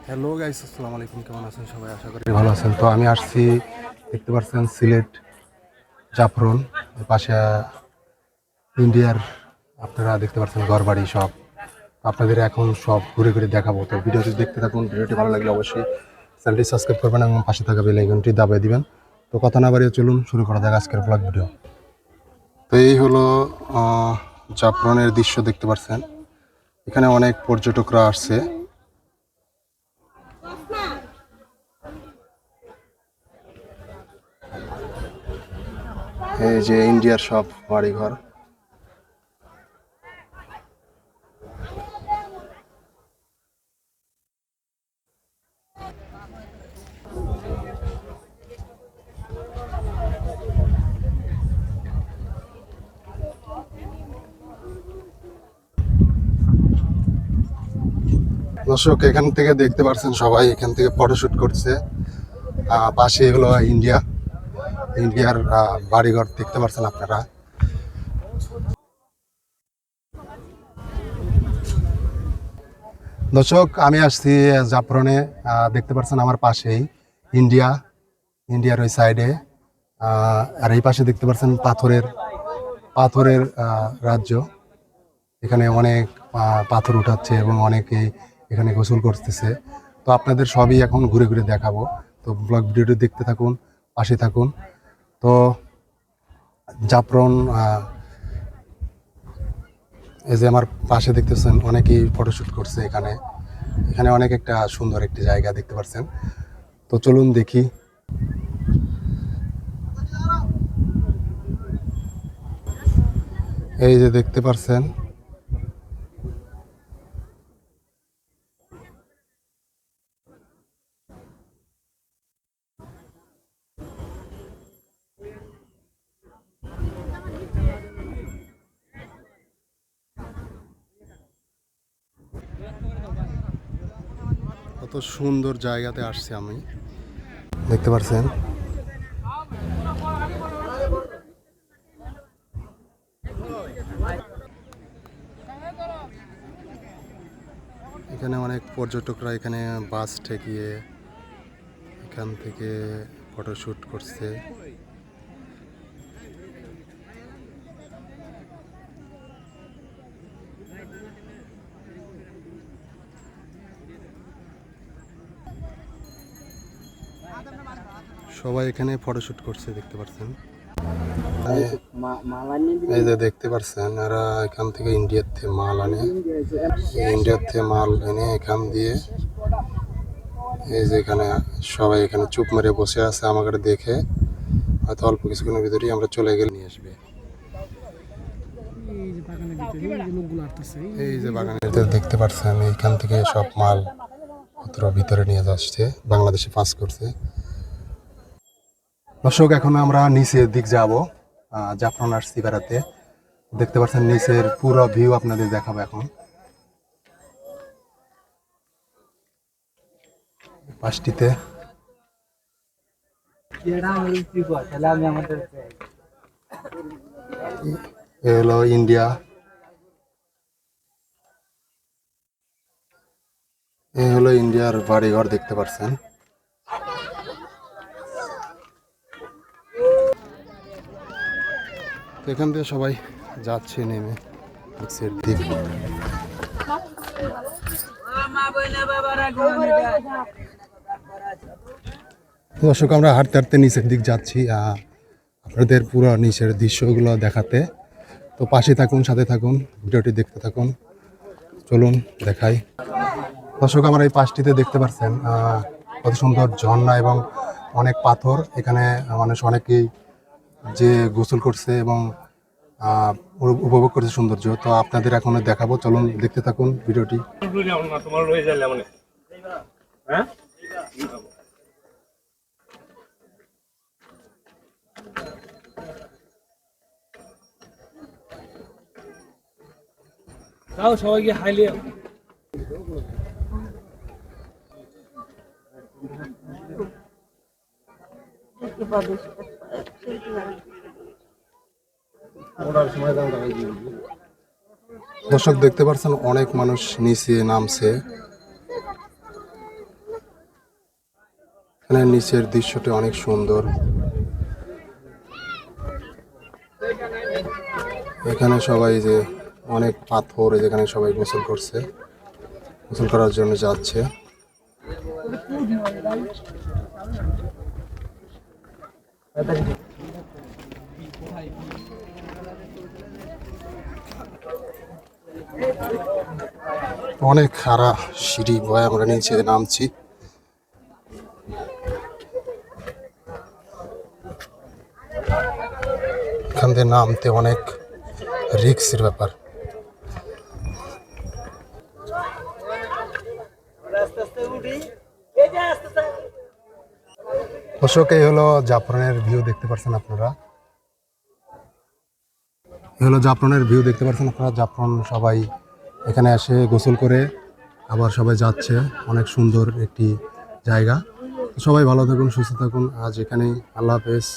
Hello guys, আসসালামু আলাইকুম। কেমন আছেন সবাই? আশা করি ভালো আছেন। তো আমি আসছি, দেখতে পাচ্ছেন সিলেট জাফরন পাশে ইন্ডিয়ার, আপনারা দেখতে পাচ্ছেন ঘরবাড়ি সব। আপনাদের এখন সব ঘুরে ঘুরে দেখাবো। তো ভিডিওটি দেখতে থাকুন। ভিডিওটি ভালো লাগলে অবশ্যই চ্যানেলটি সাবস্ক্রাইব করবেন এবং পাশে থাকা বেল আইকনটি দাবিয়ে দিবেন। তো কথা না বাড়িয়ে চলুন শুরু করা যাক আজকের ব্লগ ভিডিও। তো এই হলো জাফরনের দৃশ্য, দেখতে পাচ্ছেন এখানে অনেক পর্যটকরা আসছে। এই যে ইন্ডিয়ার সব বাড়িঘর। দর্শক এখান থেকে দেখতে পাচ্ছেন সবাই এখান থেকে ফটোশুট করছে। পাশে হলো ইন্ডিয়ার বাড়িঘর দেখতে পাচ্ছেন আপনারা। দর্শক আমি আসছি জাফরনে, দেখতে পাচ্ছেন আমার পাশেই ইন্ডিয়ার ওই সাইডে। আর এই পাশে দেখতে পাচ্ছেন পাথরের রাজ্য। এখানে অনেক পাথর উঠাচ্ছে এবং অনেকেই এখানে গোসল করতেছে। তো আপনাদের সবই এখন ঘুরে ঘুরে দেখাবো। তো ব্লগ ভিডিওটি দেখতে থাকুন, পাশে থাকুন। তো জাফরন, এই যে আমার পাশে দেখতেছেন অনেকেই ফটোশুট করছে এখানে। এখানে অনেক একটা সুন্দর একটি জায়গা দেখতে পাচ্ছেন। তো চলুন দেখি। এই যে দেখতে পাচ্ছেন, কত সুন্দর জায়গাতে আসছি আমি, দেখতে পাচ্ছেন। এখানে অনেক পর্যটকরা এখানে বাস ঠেকিয়ে এখান থেকে ফটোশুট করছে। সবাই এখানে ফটোশুট করছে, দেখতে পাচ্ছেন। এই যে দেখতে পাচ্ছেন এরা এখান থেকে ইন্ডিয়ার থেকে মাল আনে। ইন্ডিয়ার থেকে মাল এনে এখান দিয়ে, এই যে এখানে সবাই এখানে চুপ মেরে বসে আছে আমাকে দেখে। হয়তো অল্প কিছুক্ষণের ভিতরেই আমরা চলে গেলে নিয়ে আসবে। এই যে বাগানের ভিতরে দেখতে পাচ্ছেন এইখান থেকে সব মাল পত্র ভিতরে নিয়ে যাচ্ছে, বাংলাদেশে পাস করছে। দর্শক এখন আমরা নিচের দিক যাব, জাফরন আসছি বেড়াতে। দেখতে পাচ্ছেন নিচের পুরো ভিউ আপনাদের দেখাবো এখন। পাশটিতে এ হলো ইন্ডিয়া, এই হলো ইন্ডিয়ার বাড়িঘর দেখতে পাচ্ছেন। এখান থেকে সবাই যাচ্ছে নেমে নিচের দিক। দর্শক আমরা হাঁটতে হাঁটতে নিচের দিক যাচ্ছি আপনাদের পুরো নিচের দৃশ্যগুলো দেখাতে। তো পাশে থাকুন, সাথে থাকুন, ভিডিওটি দেখতে থাকুন। চলুন দেখাই। দর্শক আমার এই পাশটিতে দেখতে পাচ্ছেন কত সুন্দর ঝর্ণা এবং অনেক পাথর। এখানে মানুষ অনেকেই যে গোসল করছে এবং উপভোগ করছে সৌন্দর্য। তো আপনাদের এখন দেখাবো, চলুন দেখতে থাকুন ভিডিওটি। সবাইকে হাইলি দর্শক দেখতে পাচ্ছেন অনেক মানুষ নিচে নামছে। এখানে নিচের দৃশ্যটি অনেক সুন্দর। এখানে সবাই যে অনেক পাথর, যেখানে সবাই গোসল করছে, গোসল করার জন্য যাচ্ছে। অনেক খাড়া সিঁড়ি বয়ে আমরা নিচে নামছি। এখান থেকে নামতে অনেক রিস্কের ব্যাপার। দর্শক, এই হলো জাফলংয়ের ভিউ, দেখতে পাচ্ছেন আপনারা। এই হলো জাফলংয়ের ভিউ, দেখতে পাচ্ছেন আপনারা। জাফলং সবাই এখানে এসে গোসল করে আবার সবাই যাচ্ছে। অনেক সুন্দর একটি জায়গা। সবাই ভালো থাকুন, সুস্থ থাকুন। আজ এখানেই, আল্লাহ হাফেজ।